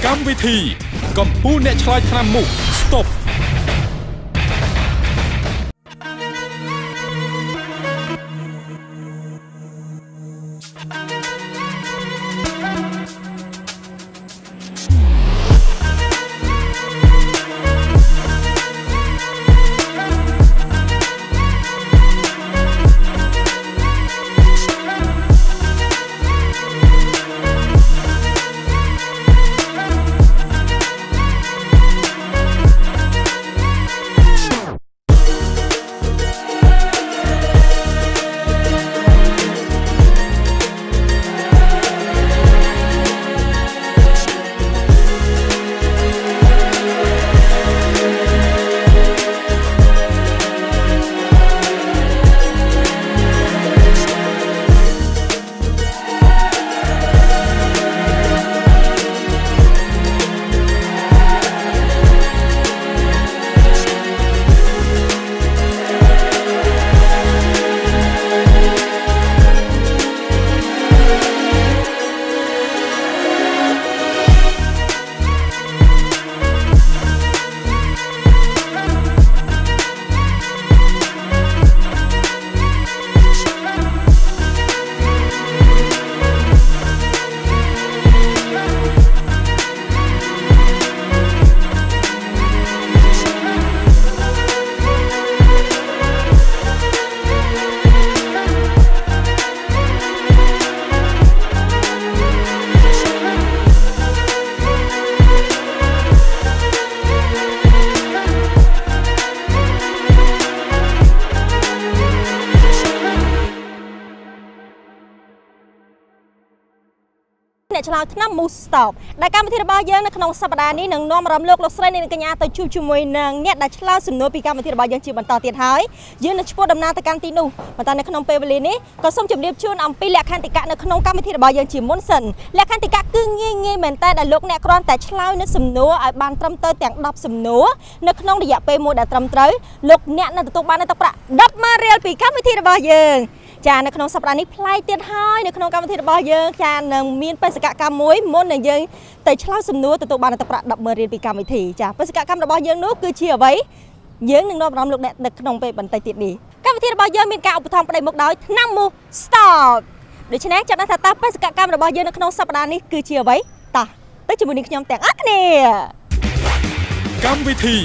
កម្មវិធីកំពូលអ្នកឆ្លើយថ្នាំមុខ Stopឆ្លើយថ្នាំ Move Stop ដែលកម្មវិធីរបស់យើងនៅក្នុងសប្តាហ៍នេះនឹងនាំរំលឹកលោកស្រីនិងកញ្ញាទៅជួបជាមួយនឹងអ្នកដែលឆ្លើយសំណួរពីកម្មវិធីរបស់យើងជាបន្តទៀតហើយយើងនឹងឆ្ពោះដំណើរទៅកាន់ទីនោះប៉ុន្តែនៅក្នុងពេលវេលានេះក៏សូមជម្រាបជូនអំពីលក្ខន្តិកៈនៅក្នុងកម្មវិធីរបស់យើងជាមុនសិនលក្ខន្តិកៈគឺងាយមែនតើដែលលោកអ្នកគ្រាន់តែឆ្លើយនៅសំណួរឲ្យបានត្រឹមត្រូវទាំង10សំណួរនៅក្នុងរយៈពេលមួយដែលត្រឹមត្រូវលោកអ្នកនឹងទទួលបានទឹកប្រាក់10,000 រៀលពីកម្មវិធីរបស់យើងចានៅក្នុងសប្តាហ៍នេះប្លែកទៀតហើយនៅក្នុងកម្មវិធីរបស់យើងចានឹងមានបេសកកម្មមួយមុននឹងយើងទៅឆ្លើយសំណួរទទួលបានទឹកប្រាក់10,000 រៀលពីកម្មវិធីចាបេសកកម្មរបស់យើងនោះគឺជាអ្វីយើងនឹងនាំអារម្មណ៍លោកអ្នកនៅក្នុងពេលបន្តិចទៀតនេះកម្មវិធីរបស់យើងមានការឧបត្ថម្ភប្តីមុខដោយថ្នាំ Move Stop ដូច្នេះចាំថាតើបេសកកម្មរបស់យើងនៅក្នុងសប្តាហ៍នេះគឺជាអ្វីតោះទៅជាមួយនឹងខ្ញុំទាំងអស់គ្នាកម្មវិធី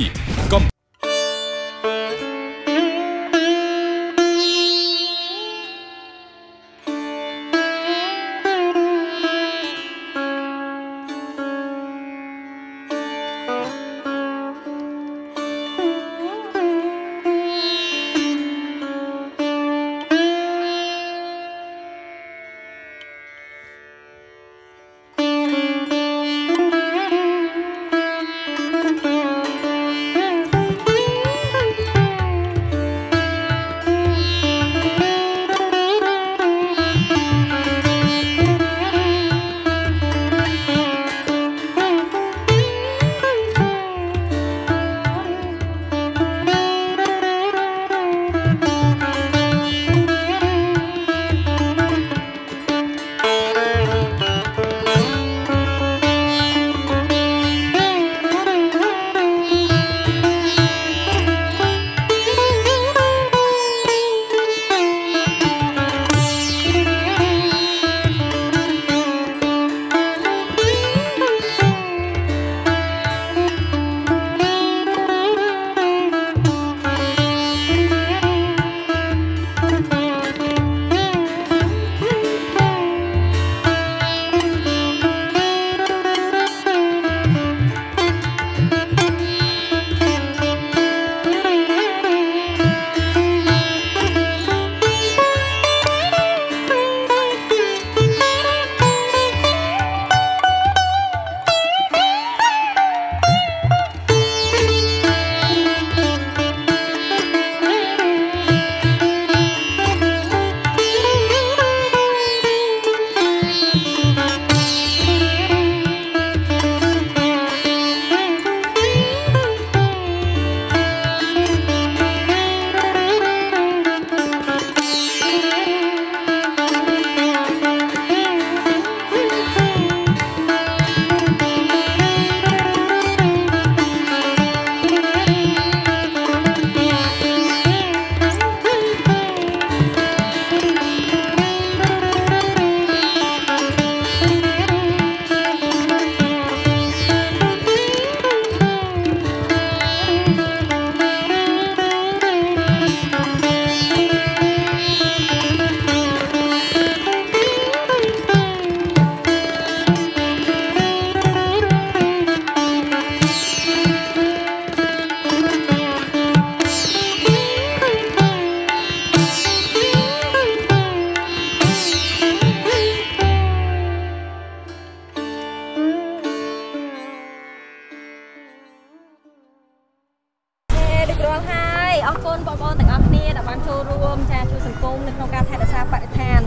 ក្នុងការថែរក្សាបរិស្ថាន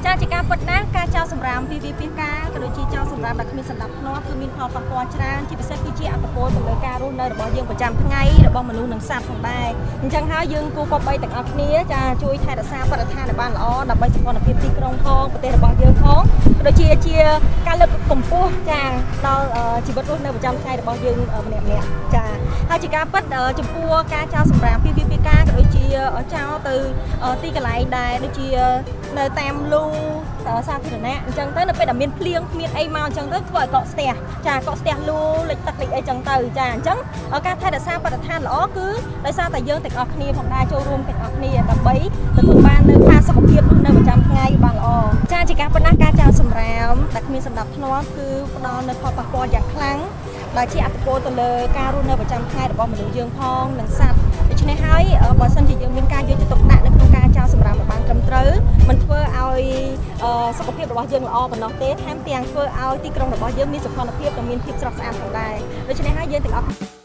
ចាជាការពិតណាស់ការចោលសម្រាមពីការក៏ដូចជាចោលសម្រាមដែលគ្មានសណ្ដាប់ធ្នាប់គឺមានផលប៉ះពាល់ច្រើនជាពិសេសគឺជាអត្តពលទៅលើការរស់នៅរបស់យើងប្រចាំថ្ងៃរបស់មនុស្សនិងសត្វផងដែរអញ្ចឹងហើយយើងគួរគប្បីទាំងអស់គ្នាចាជួយថែរក្សាបរិស្ថានឲ្យបានល្អដើម្បីសុខភាពទីក្រុងផងប្រទេសរបស់យើងផងក៏ដូចជាការលើកកម្ពស់ចាដល់ជីវិតរស់នៅប្រចាំថ្ងៃរបស់យើងម្នាក់ចាហើយជាការពិតចំពោះការចោលសម្រាមពីការក៏ដូចជាចោលទៅទីកន្លែងដែលដូចជានៅតាមលូសាធារណៈអញ្ចឹងទៅនៅពេលដែលមានភ្លៀងគ្មានអីមកអញ្ចឹងទៅធ្វើឲ្យកកស្ទះចាកកស្ទះលូលិចទឹកលិចអីចឹងទៅចាអញ្ចឹងការថែរក្សាបរិស្ថានល្អគឺដោយសារតែយើងទាំងអស់គ្នាផងដែរចូលរួមទាំងអស់គ្នាដើម្បីទទួលបាននៅផាសុខភាពនៅប្រចាំថ្ងៃបានល្អចាជាការប៉ុណ្ណាការចោលសម្រាមដែលគ្មានសណ្ដាប់ធ្នាប់គឺផ្ដល់នៅផលប៉ះពាល់យ៉ាងខ្លាំងដែលជាអត្តពលទៅលើការរស់នៅប្រចាំថ្ងៃរបស់មនុស្សយើងផងនិងសត្វដូច្នេះហើយបើសិនជាយើងមានការយកចិត្តទុកដាក់នៅក្នុងការចោលសម្រាមឲ្យបានត្រឹមត្រូវมันធ្វើឲ្យសុខភាពរបស់យើងល្អប៉ុណ្ណោះទេថែមទាំងធ្វើឲ្យទីក្រុងរបស់យើងមានសុខភាពនិងមានភាពស្រស់ស្អាតផងដែរដូច្នេះហើយយើងទាំងអស់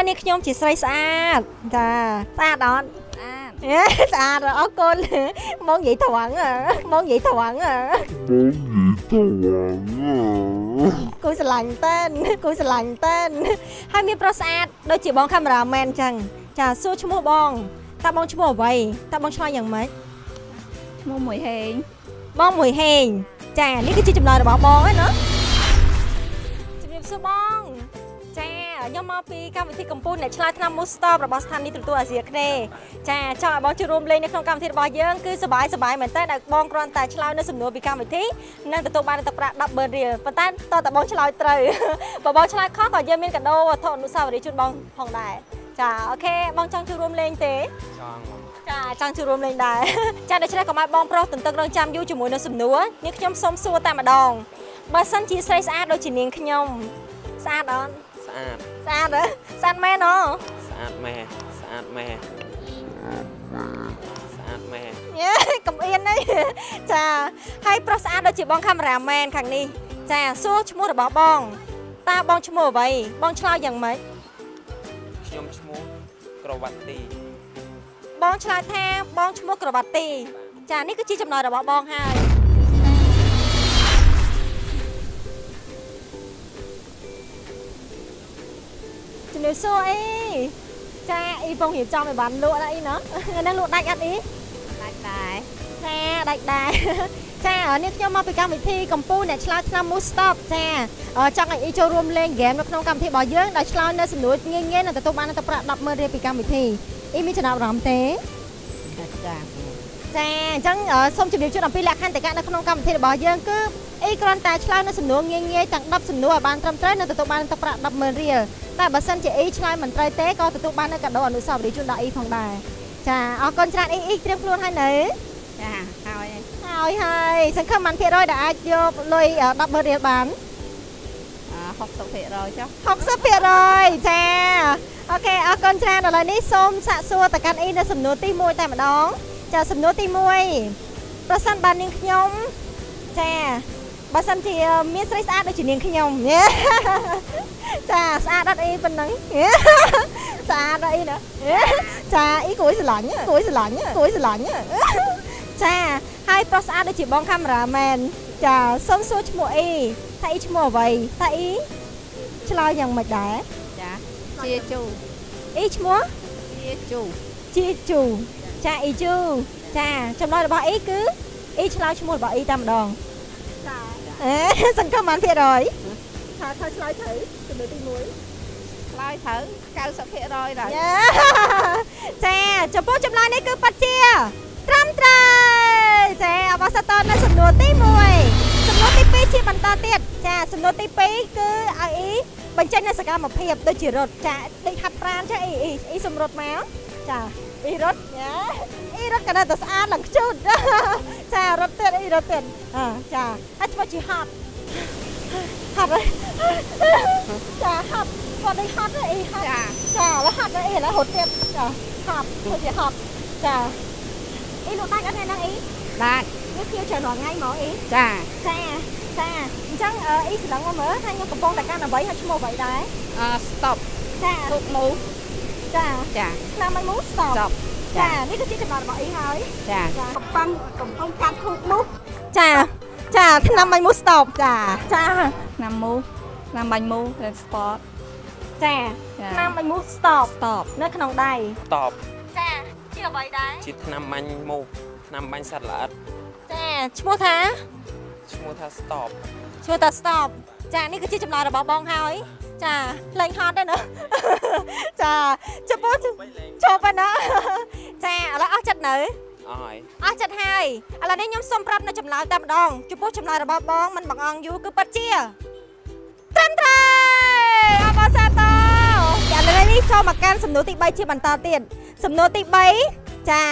នេះខ្ញុំជាស្រីស្អាតចាស្អាតអត់ស្អាតអរគុណមកនិយាយត្រង់មកនិយាយត្រង់គូស្រឡាញ់តែនគូស្រឡាញ់តែនហើយមានប្រុសស្អាតដូចជាបងកាមេរ៉ាមែនអញ្ចឹងចាសួរឈ្មោះបងតើបងឈ្មោះអ្វីតើបងឆ្លើយយ៉ាងម៉េចឈ្មោះមួយហេងបងមួយហេងចានេះគឺជាចម្លើយរបស់បងហ្នឹងណាជំរាបសួរបងចា ខ្ញុំមកពីកម្មវិធីកម្ពុជាអ្នកឆ្លើយឆ្នាំ Mustop របស់ស្ថានីយ៍ទូរទស្សន៍អាស៊ីអាគ្នេយ៍ចាចង់ឲ្យបងចូលរួមលេងនៅក្នុងកម្មវិធីរបស់យើងគឺសប្បាយមែនតើដែលបងគ្រាន់តែឆ្លើយនៅសំណួរពីកម្មវិធីនិងទទួលបានទឹកប្រាក់ 10,000 រៀលប៉ុន្តែតើតើបងឆ្លើយត្រូវបើបងឆ្លើយខុសក៏យើងមានកាដូវត្ថុអនុស្សាវរីយ៍ជូនបងផងដែរចាអូខេបងចង់ចូលរួមលេងទេចង់ចូលរួមលេងដែរចាដូច្នេះកុំឲ្យបងប្រុសទន្ទឹងរង់ចាំយូរជាមួយនៅសំណួរនេះខ្ញុំសូមសួរតែម្ដងបើសិនជាស្រីស្អាតដូចជានាងខ្ញុំស្អាតអត់ស្អាតស្អាតមែនអូស្អាតមែកំអៀននេះចាហើយប្រុសស្អាតដូចជាបងកាមេរ៉ាមែនខាងនេះចាសួរឈ្មោះរបស់បងតើបងឈ្មោះអ្វីបងឆ្លើយយ៉ាងម៉េចខ្ញុំឈ្មោះក្រវ៉ាត់ទីបងឆ្លើយថាបងឈ្មោះក្រវ៉ាត់ទីចានេះគឺជាចំណុចរបស់បងហើយជំរាបសួរអីចាអីបងរៀបចំឲ្យបានលក់អីណោះហ្នឹងលក់ដាច់អត់អីដាច់ដែរចាដាច់ដែរចានេះខ្ញុំមកពីកម្មវិធីកម្ពុជាអ្នកឆ្លើយឆ្នាំ Mustop ចាចង់ឲ្យអីចូលរួមលេងហ្គេមនៅក្នុងកម្មវិធីរបស់យើងដោយឆ្លើយនៅសំណួរងាយៗនិងទទួលបានទឹកប្រាក់ 10,000 រៀលពីកម្មវិធីអីមានចំណាប់អារម្មណ៍ទេចាអញ្ចឹងសូមជម្រាបជូនអំពីលក្ខខណ្ឌនៅក្នុងកម្មវិធីរបស់យើងគឺអីគ្រាន់តែឆ្លើយនៅសំណួរងាយៗទាំង10សំណួរឲ្យបានត្រឹមត្រូវនិងទទួលបានទឹកប្រាក់ 10,000 រៀលតែបើសិនជាអីឆ្លើយមិនត្រូវទេក៏ទទួលបាននៅកាដូអនុស្សាវរីយ៍ជូនដល់អីផងដែរចាអរគុណច្រើនអីត្រៀមខ្លួនហើយនៅចាហើយសង្ឃឹមបានភាគរយដែលអាចយកលុយ 10,000 រៀលបាន 60% ចុះ 60% ចាអូខេអរគុណច្រើនឥឡូវនេះសូមសាកសួរទៅកាន់អីនៅសំណួរទី1តែម្ដងចាសំណួរទី1ប្រសិនបើនាងខ្ញុំចាបើសិនជាមានស្រីស្អាតដូចជានាងខ្ញុំចាស្អាតអត់អីប៉ុណ្ណឹងស្អាតអីណាចាអីគួរស្រឡាញ់ចាហើយប្រុសស្អាតដូចជាបងកាមេរ៉ាមែនចាសូមសួរឈ្មោះអីថាអីឈ្មោះអ្វីថាអីឆ្លើយយ៉ាងម៉េចដែរចាជាជូអីឈ្មោះជាជូចាអីជូចាចម្លើយរបស់អីគឺអីឆ្លើយឈ្មោះរបស់អីតែម្ដងចាសង្ឃឹមបានភាគរយថាឆ្លើយត្រូវជំនួយទី1ឆ្លើយត្រូវ 90% ដែរចាចំពោះចម្លើយនេះគឺប៉ាត់ជាត្រឹមត្រូវចាអបអរសាទរនៅសំណួរទី1សំណួរទី2ជាបន្តទៀតចាសំណួរទី2គឺឲ្យអីបញ្ចេញនូវសកម្មភាពដូចជារត់ចាដូចហាត់ប្រាណចាអីសម្រុតមកចាអីរត់ក៏នៅតែស្អាតឡើងខ្ជូតចារត់ទៀតចាហើយឈ្មោះជាហត់ហើយចាហត់គាត់ដូចហត់អីហត់ចាแล้วហត់អីแล้วហត់ទៀតចាហត់ដូចជាហត់ចាអីលក់ដាច់អត់ហ្នឹងអីដាច់នេះគឺច្រើនថ្ងៃហ្មងអីចាអញ្ចឹងអីស្ដឹងមកមើលថាខ្ញុំកំពុងតែកាន់អ្វីហើយឈ្មោះអ្វីដែរ stop ចាទុកមូចាឆ្នាំមិនមូ stop ចានេះគឺជាចំណុចរបស់អីហើយចាកំពុងកាត់ធូបមូចាឆ្នាំបាញ់មូ stop ចាឆ្នាំមូឆ្នាំបាញ់មូ sport ចាឆ្នាំបាញ់មូ stop នៅក្នុងដៃ stop ចាជាអ្វីដែរជាឆ្នាំបាញ់មូឆ្នាំបាញ់សត្វល្អិតចាឈ្មោះថា stop ចានេះគឺជាចម្លើយរបស់បងហើយចាលេងហត់ទេណាចាចំពោះជប់ណាចាឥឡូវអស់ចិត្តនៅអស់ចិត្តហើយឥឡូវនេះខ្ញុំសូមប្រាប់នៅចម្លើយតែម្ដងចំពោះចម្លើយរបស់បងមិនបងអង្គយូរគឺពិតជាត្រឹមត្រូវអបអរសាទរឥឡូវនេះចូលមកកាន់សំណួរទី3ជាបន្តទៀតសំណួរទី3ចា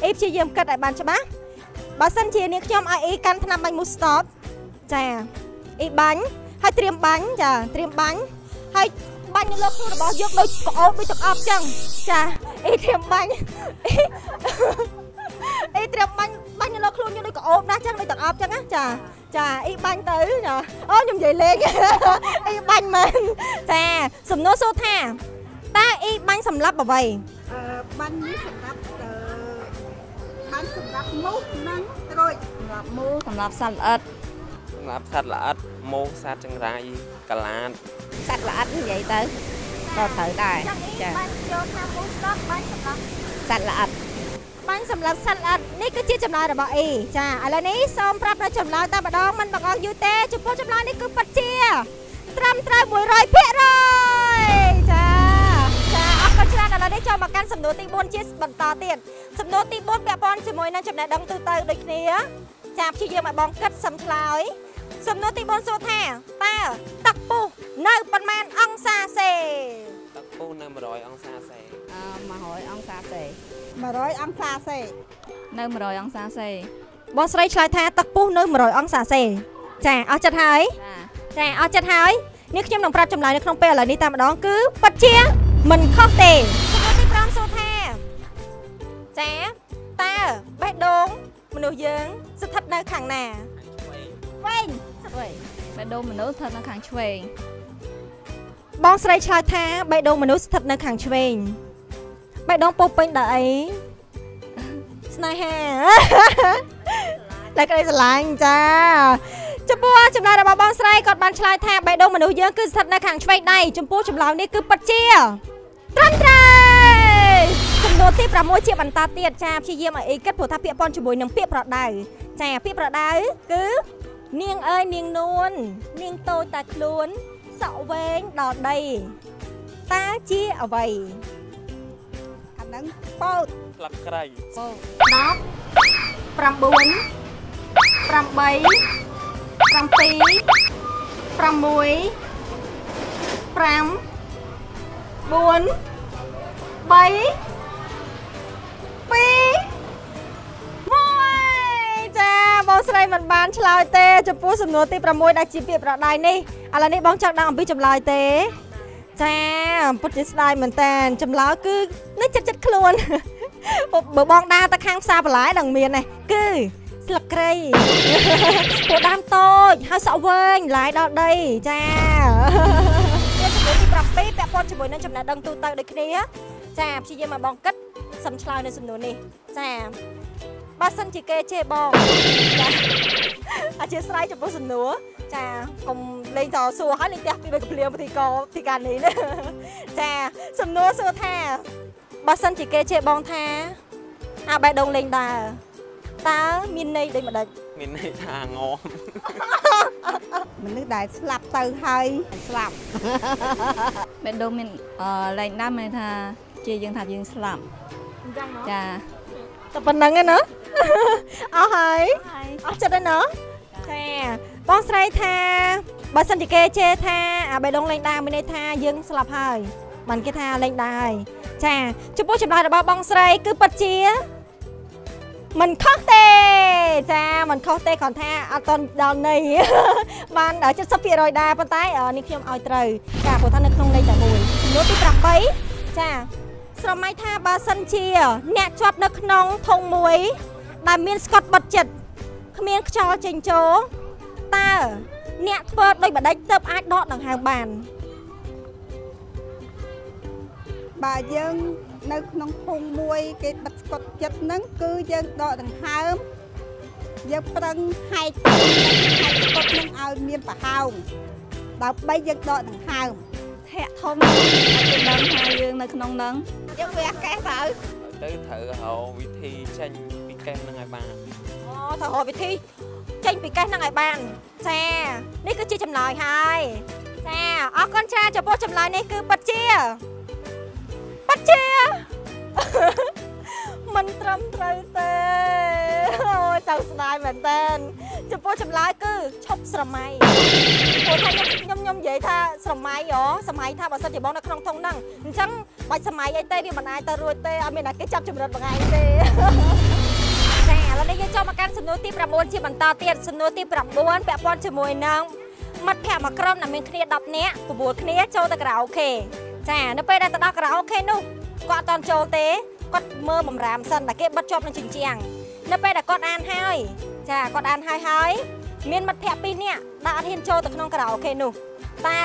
អីព្យាយាមគិតឲ្យបានច្បាស់បើសិនជានាងខ្ញុំឲ្យអីកាន់ថ្នាំបាញ់ Mustop ចាអីបាញ់ហើយត្រៀមបាញ់ហើយបាញ់នៅលើខ្លួនរបស់យកដូចក្អោបដូចទឹកអប់ចឹងចាអីត្រៀមបាញ់បាញ់នៅលើខ្លួនយកដូចក្អោបណាស់ចឹងដូចទឹកអប់ចឹងណាចាអីបាញ់ទៅចាអូខ្ញុំនិយាយលេងអីបាញ់មែនចាសំណួរសួរថាតើអីបាញ់សម្រាប់អ្វីបាញ់នេះសម្រាប់បាញ់សម្រាប់មូសនិងត្រួយសម្រាប់មូសសម្រាប់សត្វល្អិតមូសសត្វចង្រៃកាឡាតសត្វល្អិតនិយាយទៅក៏ត្រូវដែរចាបាញ់យកថាមូសស្បាញ់សម្រាប់សត្វល្អិតនេះគឺជាចម្លើយរបស់អីចាឥឡូវនេះសូមប្រាប់នៅចម្លើយតែម្ដងមិនបងអង្គយូរទេចំពោះចម្លើយនេះគឺពិតជាត្រឹមត្រូវ 100% សំណួរទី4ជាបន្តទៀតសំណួរទី4ពាក់ព័ន្ធជាមួយនឹងចំណេះដឹងទូទៅដូចគ្នាចាព្យាយាមឲ្យបងគិតសឹមឆ្លើយសំណួរទី4សួរថាតើទឹកពុះនៅប៉ុន្មានអង្សាសេទឹកពុះនៅ100អង្សាសេ100អង្សាសេ100អង្សាសេនៅ100អង្សាសេបងស្រីឆ្លើយថាទឹកពុះនៅ100អង្សាសេចាអស់ចិត្តហើយចាអស់ចិត្តហើយនេះខ្ញុំនឹងប្រាប់ចម្លើយនៅក្នុងពេលឥឡូវនេះតែម្ដងគឺពិតជាមិនខុសទេសំណួរទី5សួរថាចាតើបេះដូងមនុស្សយើងស្ថិតនៅខាងណាវិញបេះដូងមនុស្សស្ថិតនៅខាងឆ្វេងបងស្រីឆ្លើយថាបេះដូងមនុស្សស្ថិតនៅខាងឆ្វេងបេះដូងពោពេញដោយអីស្នេហាតែក្តីស្រឡាញ់ចាចំពោះចម្លើយរបស់បងស្រីគាត់បានឆ្លើយថាបេះដូងមនុស្សយើងគឺស្ថិតនៅខាងឆ្វេងដៃចំពោះចម្លើយនេះគឺពិតជាត្រឹមត្រូវចំនួនទី6ជាបន្តទៀតចាព្យាយាមឲ្យអីគិតព្រោះថាពាក្យប៉ុនជាមួយនឹងពាក្យប្រដៅចាពាក្យប្រដៅគឺនាងអើយនាងនួននាងតូចតែខ្លួនសក់វែងដល់ដីតើជាអ្វីអាហ្នឹងពោតផ្លឹកក្រៃពោតបងស្រីមិនបានឆ្លើយទេចំពោះសំណួរទី6ដែលជាពាក្យប្រដៅនេះឥឡូវនេះបងចង់ដឹងអំពីចម្លើយទេចាពុតជាស្ដាយមែនតើចម្លើយគឺនេះចិត្តខ្លួនបើបងដើរទៅខាងផ្សារបន្លែនឹងមាននេះគឺស្លឹកគ្រៃពួកដើមតូចហើយសក់វែងឡាយដល់ដីចាជាសំណួរទី7ពាក់ព័ន្ធជាមួយនឹងចំណេះដឹងទូទៅដូចគ្នាចាព្យាយាមឲ្យបងគិតសឹមឆ្លើយនៅសំណួរនេះចាបើសិនជាគេជេរបងចាអធិស្ឋានចំពោះសំណួរចាកុំលេងតសួរហើយលេងផ្ទះពីបីកំភ្លៀងពិធីការនេះណាចាសំណួរសួរថាបើសិនជាគេជេរបងថាអាបេះដូងលេងដើរតើមានន័យដូចម្ដេចមានន័យថាងំមនុស្សដែលស្លាប់ទៅហើយស្លាប់បេះដូងមានលែងដើរមានថាជាយើងថាយើងស្លាប់អញ្ចឹងចាតែប៉ុណ្្នឹងឯណាអស់ហើយអស់ចិត្តឯណាចាបងស្រីថាបើសិនជាគេជេរថាអាបេះដូងលេងដើរមានន័យថាយើងស្លាប់ហើយមិនគេថាលេងដើរហើយចាចំពោះចម្លើយរបស់បងស្រីគឺពិតជាមិនខុសទេចាមិនខុសទេគ្រាន់ថាអត់តដល់ន័យបាន 70% ដែរប៉ុន្តែនេះខ្ញុំឲ្យត្រូវចាព្រោះថានៅក្នុងន័យតែមួយចំនួនទី8ចាស្រមៃថាបើសិនជាអ្នកជាប់នៅក្នុងធុងមួយដែលមានស្កុតបិទចិត្តគ្មានខ្យល់ចេញចូលតើអ្នកធ្វើដោយបដិចទៅអាចដកដង្ហើមបានបើយើងនៅក្នុងភូមិមួយគេបិទស្កុតចិត្តហ្នឹងគឺយើងដកដង្ហើមយើងប្រឹងហែកស្កុតហ្នឹងឲ្យមានប្រហោងដើម្បីយើងដកដង្ហើមធាក់ធំយើងដឹងថាយើងនៅក្នុងហ្នឹងយើងវាកេះទៅត្រូវរកវិធីចេញពីកេះហ្នឹងឲ្យបានអូត្រូវរកវិធីចេញពីកេះហ្នឹងឲ្យបានចានេះគឺជាចម្លើយហើយចាអរគុណច្រើនចំពោះចម្លើយនេះគឺពិតជាមិនត្រឹមត្រូវទេអូយសោកស្ដាយមែនតើចំពោះចម្លើយគឺឈប់ស្រមៃព្រោះថាខ្ញុំនិយាយថាស្រមៃសម័យថាបើសិនជាបងនៅក្នុងធុងហ្នឹងអញ្ចឹងបាច់សម័យអីទេវាមិនអាចទៅរួចទេអត់មានតែគេចាប់ចម្រិតបងឯងទេចាឥឡូវនេះយើងចូលមកកាន់សំណួរទី9ជាបន្តទៀតសំណួរទី9ពាក់ព័ន្ធជាមួយនឹងមិត្តភក្តិមួយក្រុមដែលមានគ្នា10នាក់9គ្នាចូលទៅខារ៉ាអូខេចានៅពេលដែលទៅដល់ខារ៉ាអូខេនោះគាត់អត់តន់ចូលទេគាត់មើលបំរាមសិនតែគេបិទជាប់នឹងជញ្ជាំងនៅពេលដែលគាត់អានហើយចាគាត់អានហើយមានមិត្តភក្តិ2នាក់ដែលអត់ហ៊ានចូលទៅក្នុងខារ៉ាអូខេនោះតើ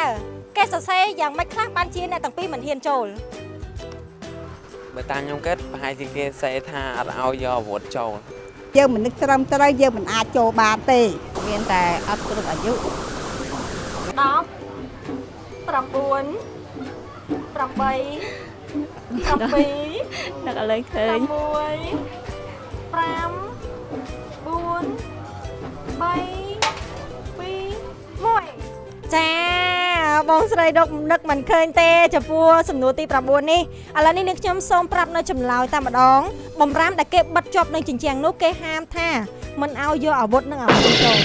គេសរសេរយ៉ាងម៉េចខ្លះបានជាអ្នកទាំងពីរមិនហ៊ានចូលបើតាមខ្ញុំគិតប្រហែលជាគេសេថាអត់ឲ្យយកអាវុធចូលយើងមិននឹកត្រឹមត្រូវយើងមិនអាចចូលបានទេមានតែអត់គ្រប់អាយុ10 9 8 7 6 5 4 3 2 1នឹកឥឡូវឃើញចា បងស្រីនឹកមិនឃើញទេចំពោះសំណួរទី9នេះឥឡូវនេះនាងខ្ញុំសូមប្រាប់នៅចម្លើយតែម្ដងបំរាមដែលគេបិទជាប់នៅជញ្ជាំងនោះគេហាមថាមិនឲ្យយកអាវុធនិងអាវុធចូល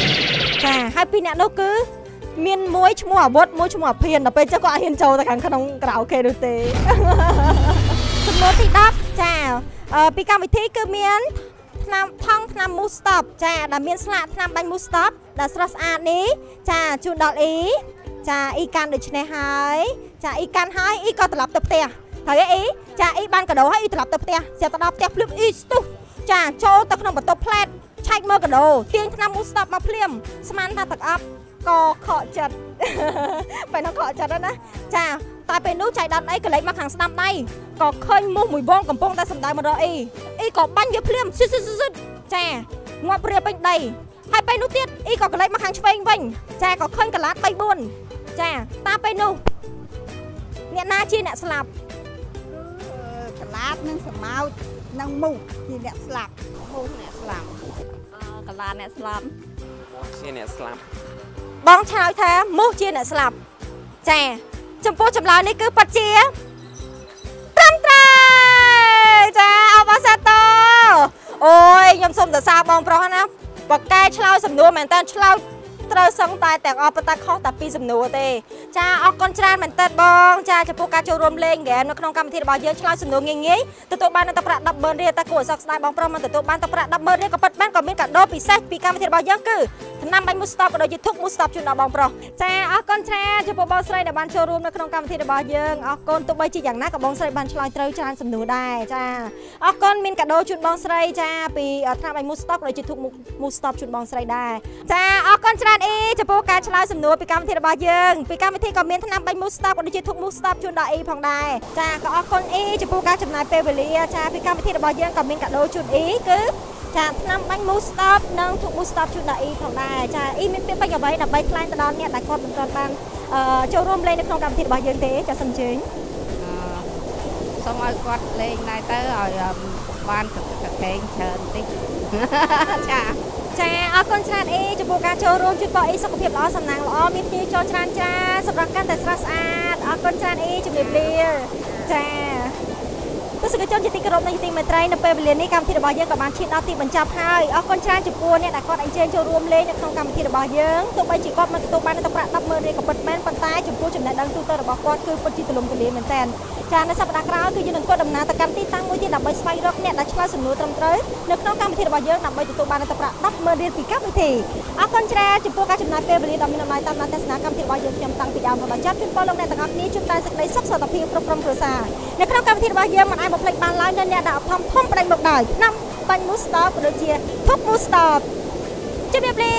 ចាហើយពីអ្នកនោះគឺមានមួយឈ្មោះអាវុធមួយឈ្មោះអាភៀនដល់ពេលចុះក៏អត់ហ៊ានចូលទៅខាងក្នុងក្រៅគេនោះទេសំណួរទី10ចាពីកម្មវិធីគឺមានថ្នាំមូស្តបចាដែលមានស្លាកថ្នាំបាញ់មូស្តបដែលស្រស់ស្អាតនេះចាជូនដល់អ៊ីចាអ៊ីកាន់ដូច្នេះហើយចាអ៊ីកាន់ហើយអ៊ីក៏ត្រឡប់ទៅផ្ទះហើយអ៊ីចាអ៊ីបានកាដូហើយអ៊ីត្រឡប់ទៅផ្ទះស្រាប់ទៅដល់ផ្ទះភ្លាមអ៊ីស្ទុះចាចូលទៅក្នុងបន្ទប់ផ្លែតឆែកមើលកាដូទាញថ្នាំមូស្តបមកភ្លាមស្មានថាទឹកអប់ក៏ខកចិត្តពេលនោះខកចិត្តណាចាតែពេលនោះចៃដន្យអីក៏លេចមកខាងស្ដាំដៃក៏ឃើញមូសមួយវងកំពុងតែសម្ដៅមករកអ៊ីក៏បាញ់វាភ្លាមស៊ឹតចាងាប់ព្រាពេញដីហើយពេលនោះទៀតអ៊ីក៏កលេចមកខាងឆ្វេងវិញចាក៏ឃើញកន្លាត3 4ចាតាពេលនោះអ្នកណាជាអ្នកស្លាប់កន្លាតនិងសម្ោចនិងមូសជាអ្នកស្លាប់មូសអ្នកស្លាប់កន្លាតអ្នកស្លាប់ជាអ្នកស្លាប់បងឆ្លើយថាមូសជាអ្នកស្លាប់ចាចំពោះចម្លើយនេះគឺពិតជាត្រឹមត្រូវចាអបអរសាទរអូយខ្ញុំសូមសរសើរបងប្រុសណាបកកែឆ្លើយសំណួរមែនតើឆ្លើយត្រូវសឹងតែទាំងអស់ប៉ុន្តែខុសតែ2សំណួរទេចាអរគុណច្រើនមែនតើបងចាចំពោះការចូលរួមលេងហ្គេមនៅក្នុងកម្មវិធីរបស់យើងឆ្លើយសំណួរងាយទទួលបានទឹកប្រាក់ 10,000 រៀលតែគួរឲ្យសោកស្ដាយបងប្រុសមិនទទួលបានទឹកប្រាក់ 10,000 រៀលក៏ពិតបានក៏មានកាដូពិសេសពីកម្មវិធីរបស់យើងគឺថ្នាំបាញ់មូស្តបក៏ដូចជាធុកមូស្តបជូនដល់បងប្រុសចាអរគុណច្រើនចំពោះបងស្រីដែលបានចូលរួមនៅក្នុងកម្មវិធីរបស់យើងអរគុណទោះបីជាយ៉ាងណាក៏បងស្រីបានឆ្លើយត្រូវច្រើនសំណួរដែរចាអរគុណមានកាដូជូនបងស្រីចាពីថ្នាំបាញ់មូស្តបក៏ដូចជាធុកមូស្តបជូនបងស្រីដែរចាអរគុណច្រើនអ៊ីចំពោះការឆ្លើយសំណួរពីកម្មវិធីរបស់យើងពីកម្មវិធីក៏មានថ្នាំបាញ់មូស្តបក៏ដូចជាធុកមូស្តបជូនដល់អ៊ីផងដែរចាក៏អរគុណអ៊ីចំពោះការចំណាយពេលវេលាចាពីកម្មវិធីរបស់យើងក៏មានកាដូជូនអ៊ីគឺចាថ្នាំបាញ់មូស្តបនិងធុកមូស្តបជូនដល់អ៊ីផងដែរចាអ៊ីមានពាក្យពេចន៍អ្វីដើម្បីថ្លែងទៅដល់អ្នកដែលគាត់មិនទាន់បានចូលរួមលេងនៅក្នុងកម្មវិធីរបស់យើងទេចាសូមអញ្ជើញសូមឲ្យគាត់លេងដែរទៅឲ្យបានទឹកកកែងច្រើនតិចចាអរគុណច្រើនអ៊ីចំពោះការចូលរួមជួយបងអ៊ីសុខភាពល្អសំណាងល្អមានភ្ញៀវចូលច្រើនចាសម្រាប់កាន់តែស្រស់ស្អាតអរគុណច្រើនអ៊ីជំរាបលាចាទស្សនិកជនជាទីគោរពនិងជាទីមេត្រីនៅពេលវេលានេះកម្មវិធីរបស់យើងក៏បានឈានដល់ទីបញ្ចប់ហើយអរគុណច្រើនចំពោះអ្នកដែលគាត់អញ្ជើញចូលរួមលេងនៅក្នុងកម្មវិធីរបស់យើងទោះបីជាគាត់មិនទទួលបានទឹកប្រាក់ 10,000 រៀលក៏ពិតមែនប៉ុន្តែចំពោះចំណេះដឹងទូទៅរបស់គាត់គឺពិតជាទូលំទូលាយមែនទែនចានៅសប្តាហ៍ក្រោយគឺយើងនឹងធ្វើដំណើរទៅកាន់ទីតាំងមួយទៀតដើម្បីស្វែងរកអ្នកដែលឆ្លើយសំណួរត្រឹមត្រូវនៅក្នុងកម្មវិធីរបស់យើងដើម្បីទទួលបានទឹកប្រាក់ 10,000 រៀលពីកម្មវិធីអរគុណច្រើនចំពោះការចំណាយពេលវេលាដ៏មានតម្លៃតាមដានទស្សនាកម្មវិធីរបស់យើងខ្ញុំតាំងពីដើមដល់ចប់ជូនពរលោកអ្នកទាំងអស់គ្នាជួបតែសេចក្តីសុខសុខភាពគ្រប់ក្រុមគ្រួសារនៅក្នុងកម្មវិធីរបស់យើងមិនអាចបំភ្លេចបានឡើយនៅអ្នកដែលធំប្តេជ្ញាមកដែរថ្នាំបាញ់មូស្តបក៏ដូចជាធុកមូស្តបជំរាបលា